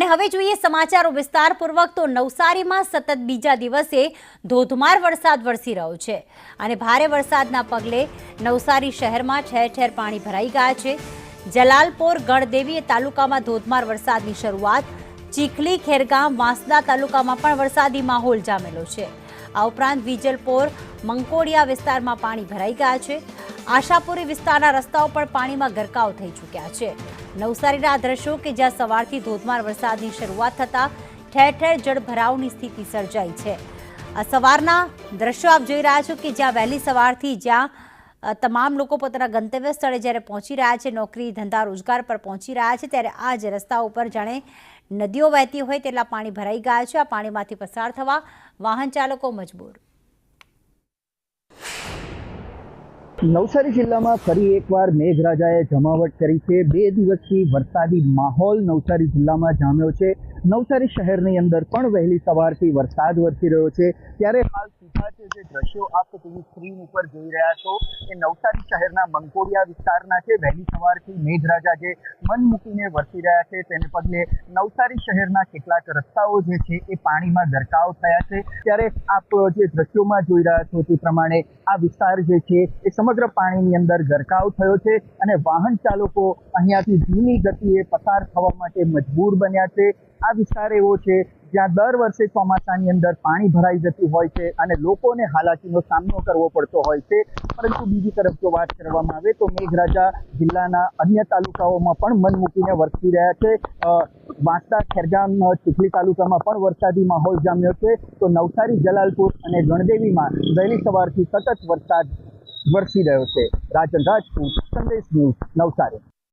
અને હવે જોઈએ સમાચારો વિસ્તારપૂર્વક તો નવસારીમાં સતત બીજા દિવસે ધોધમાર વરસાદ વરસી રહ્યો છે અને ભારે વરસાદના પગલે નવસારી શહેરમાં ઠેર ઠેર પાણી ભરાઈ ગયા છે। જલાલપોર ગણદેવી તાલુકામાં ધોધમાર વરસાદની શરૂઆત, ચીખલી, ખેરગામ, વાંસદા તાલુકામાં પણ વરસાદી માહોલ જામેલો છે। આ ઉપરાંત વિજલપોર, મંકોડિયા વિસ્તારમાં પાણી ભરાઈ ગયા છે। આશાપુરી વિસ્તારના રસ્તાઓ પણ પાણીમાં ગરકાવ થઈ ચૂક્યા છે। નવસારીના દ્રશ્યો કે જ્યાં સવારથી ધોધમાર વરસાદની શરૂઆત થતા ઠેર ઠેર જળભરાવની સ્થિતિ સર્જાઈ છે। આ સવારના દ્રશ્યો આપ જોઈ રહ્યા છો કે જ્યાં વહેલી સવારથી જ્યાં તમામ લોકો પોતાના ગંતવ્ય સ્થળે જ્યારે પહોંચી રહ્યા છે, નોકરી, ધંધા, રોજગાર પર પહોંચી રહ્યા છે, ત્યારે આ જ રસ્તા ઉપર જાણે નદીઓ વહેતી હોય તેટલા પાણી ભરાઈ ગયા છે। આ પાણીમાંથી પસાર થવા વાહન ચાલકો મજબૂર। નવસારી જિલ્લામાં ફરી એકવાર મેઘરાજાએ જમાવટ કરી છે। 2 દિવસથી વરસાદી માહોલ નવસારી જિલ્લામાં જામ્યો છે। નવસારી શહેરની અંદર પણ વહેલી સવારથી વરસાદ વરસી રહ્યો છે। ત્યારે હાલ સીધા જે દ્રશ્યો આપ ટીવી સ્ક્રીન ઉપર જોઈ રહ્યા છો એ નવસારી શહેરના મંકોડિયા વિસ્તારના છે। વહેલી સવારથી મેઘરાજા જે મન મૂકીને વરસી રહ્યા છે તેને પગલે નવસારી શહેરના કેટલાક રસ્તાઓ જે છે એ પાણીમાં ગરકાવ થયા છે। ત્યારે આપ જે દ્રશ્યોમાં જોઈ રહ્યા છો તે પ્રમાણે આ વિસ્તાર જે છે એ સમગ્ર પાણીની અંદર ગરકાવ થયો છે અને વાહન ચાલકો અહીંયાથી ધીમી ગતિએ પસાર થવા માટે મજબૂર બન્યા છે। આ વિસ્તાર એવો છે જ્યાં દર વર્ષે ચોમાસાની અંદર પાણી ભરાઈ જતું હોય છે અને લોકોને હાલાકીનો સામનો કરવો પડતો હોય છે। પરંતુ બીજી તરફ જો વાત કરવામાં આવે તો મેઘરાજા જિલ્લાના અન્ય તાલુકાઓમાં પણ મન મૂકીને વરસી રહ્યા છે। વાંસદા, ખેરગામ, ચીખલી તાલુકામાં પણ વરસાદી માહોલ જામ્યો છે। તો નવસારી, જલાલપુર અને ગણદેવીમાં વહેલી સવારથી સતત વરસાદ વરસી રહ્યો છે। રાજન રાજપૂત, સંદેશ ન્યૂઝ, નવસારી।